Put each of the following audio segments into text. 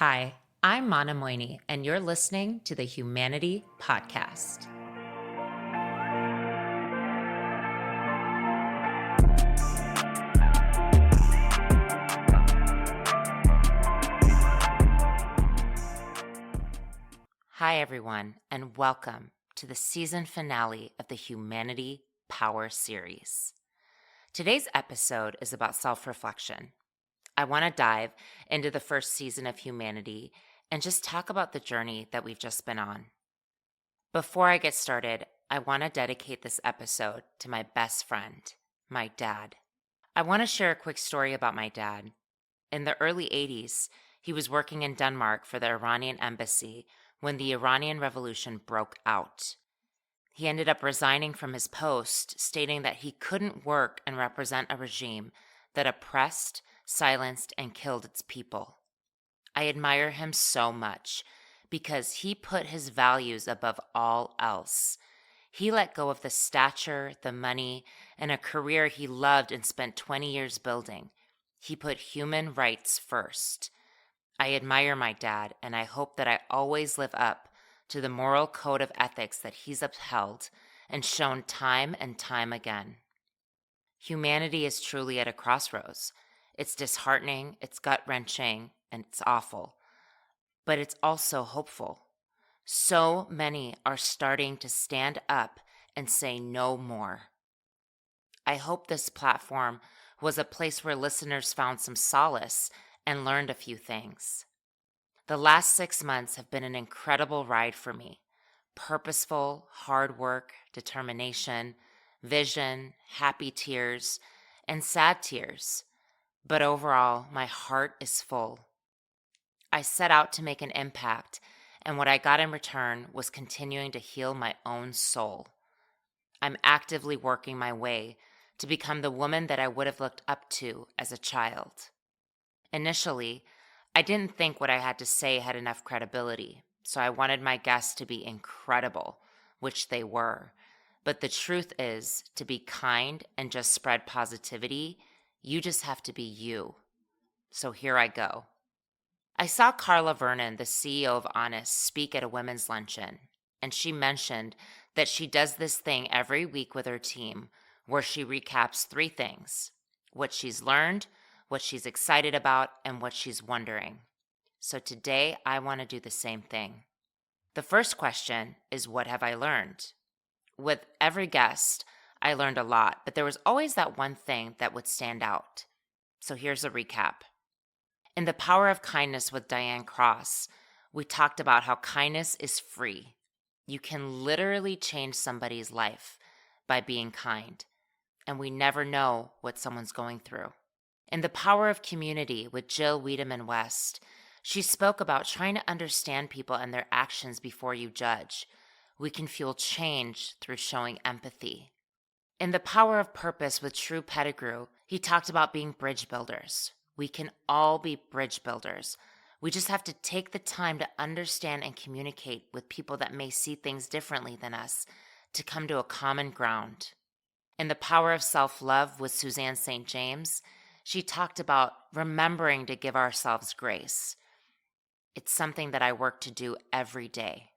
Hi, I'm Mana Moini, and you're listening to the Humanity Podcast. Hi, everyone, and welcome to the season finale of the Humanity Power series. Today's episode is about self-reflection. I want to dive into the first season of Humanity and just talk about the journey that we've just been on. Before I get started, I want to dedicate this episode to my best friend, my dad. I want to share a quick story about my dad. In the early 80s, he was working in Denmark for the Iranian embassy when the Iranian Revolution broke out. He ended up resigning from his post, stating that he couldn't work and represent a regime that oppressed, silenced, and killed its people. I admire him so much because he put his values above all else. He let go of the stature, the money, and a career he loved and spent 20 years building. He put human rights first. I admire my dad, and I hope that I always live up to the moral code of ethics that he's upheld and shown time and time again. Humanity is truly at a crossroads. It's disheartening, it's gut-wrenching, and it's awful. But it's also hopeful. So many are starting to stand up and say no more. I hope this platform was a place where listeners found some solace and learned a few things. The last 6 months have been an incredible ride for me. Purposeful, hard work, determination, vision, happy tears, and sad tears. But overall, my heart is full. I set out to make an impact, and what I got in return was continuing to heal my own soul. I'm actively working my way to become the woman that I would have looked up to as a child. Initially, I didn't think what I had to say had enough credibility, so I wanted my guests to be incredible, which they were. But the truth is, to be kind and just spread positivity, you just have to be you. So here I go. I saw Carla Vernon, the CEO of Honest, speak at a women's luncheon, and she mentioned that she does this thing every week with her team where she recaps 3 things: what she's learned, what she's excited about, and what she's wondering. So today, I want to do the same thing. The first question is, what have I learned? With every guest, I learned a lot, but there was always that one thing that would stand out. So here's a recap. In The Power of Kindness with Diane Cross, we talked about how kindness is free. You can literally change somebody's life by being kind, and we never know what someone's going through. In The Power of Community with Jill Wiedemann West, she spoke about trying to understand people and their actions before you judge. We can fuel change through showing empathy. In The Power of Purpose with True Pettigrew, he talked about being bridge builders. We can all be bridge builders. We just have to take the time to understand and communicate with people that may see things differently than us to come to a common ground. In The Power of Self-Love with Suzanne St. James, she talked about remembering to give ourselves grace. It's something that I work to do every day.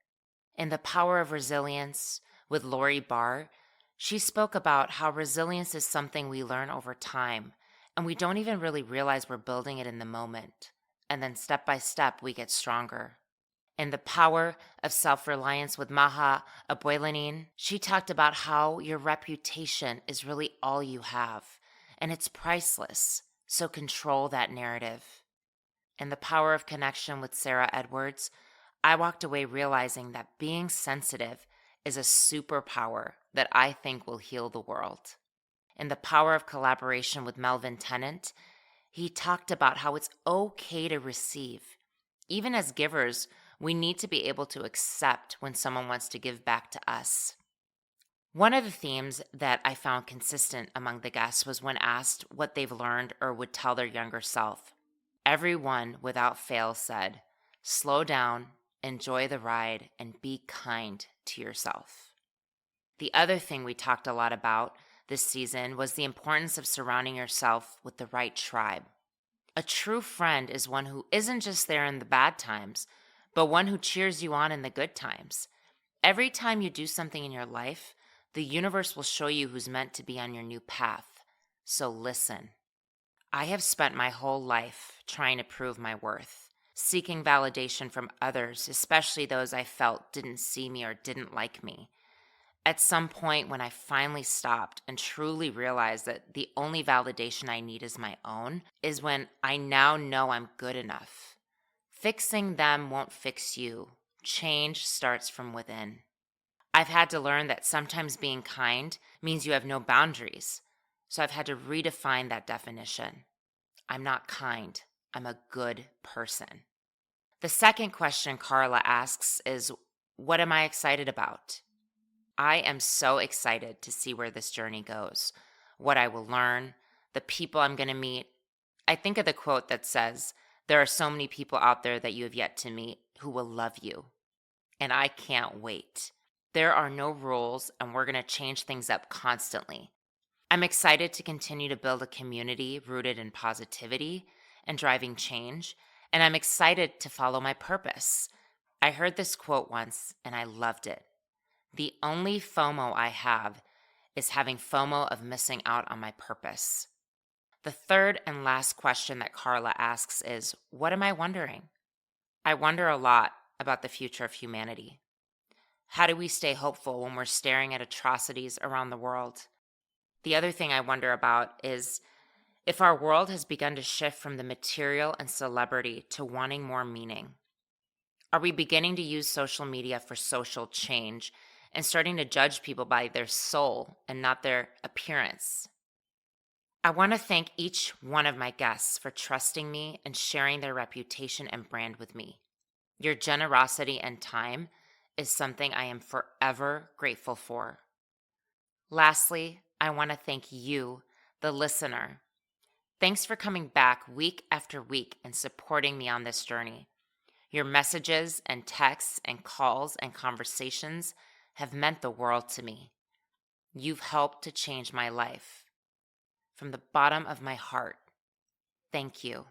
In The Power of Resilience with Lori Barr, she spoke about how resilience is something we learn over time, and we don't even really realize we're building it in the moment. And then step by step, we get stronger. In The Power of Self-Reliance with Maha Aboilanin, she talked about how your reputation is really all you have, and it's priceless, so control that narrative. In The Power of Connection with Sarah Edwards, I walked away realizing that being sensitive is a superpower that I think will heal the world. In The Power of Collaboration with Melvin Tennant, he talked about how it's okay to receive. Even as givers, we need to be able to accept when someone wants to give back to us. One of the themes that I found consistent among the guests was when asked what they've learned or would tell their younger self. Everyone, without fail, said, slow down, enjoy the ride, and be kind to yourself. The other thing we talked a lot about this season was the importance of surrounding yourself with the right tribe. A true friend is one who isn't just there in the bad times, but one who cheers you on in the good times. Every time you do something in your life, the universe will show you who's meant to be on your new path. So listen. I have spent my whole life trying to prove my worth, seeking validation from others, especially those I felt didn't see me or didn't like me. At some point, when I finally stopped and truly realized that the only validation I need is my own, is when I now know I'm good enough. Fixing them won't fix you. Change starts from within. I've had to learn that sometimes being kind means you have no boundaries. So I've had to redefine that definition. I'm not kind. I'm a good person. The second question Carla asks is, what am I excited about? I am so excited to see where this journey goes, what I will learn, the people I'm going to meet. I think of the quote that says, there are so many people out there that you have yet to meet who will love you. And I can't wait. There are no rules, and we're going to change things up constantly. I'm excited to continue to build a community rooted in positivity and driving change, and I'm excited to follow my purpose. I heard this quote once, and I loved it. The only FOMO I have is having FOMO of missing out on my purpose. The third and last question that Carla asks is, what am I wondering? I wonder a lot about the future of humanity. How do we stay hopeful when we're staring at atrocities around the world? The other thing I wonder about is if our world has begun to shift from the material and celebrity to wanting more meaning. Are we beginning to use social media for social change and starting to judge people by their soul and not their appearance? I want to thank each one of my guests for trusting me and sharing their reputation and brand with me. Your generosity and time is something I am forever grateful for. Lastly, I want to thank you, the listener. Thanks for coming back week after week and supporting me on this journey. Your messages and texts and calls and conversations have meant the world to me. You've helped to change my life. From the bottom of my heart, thank you.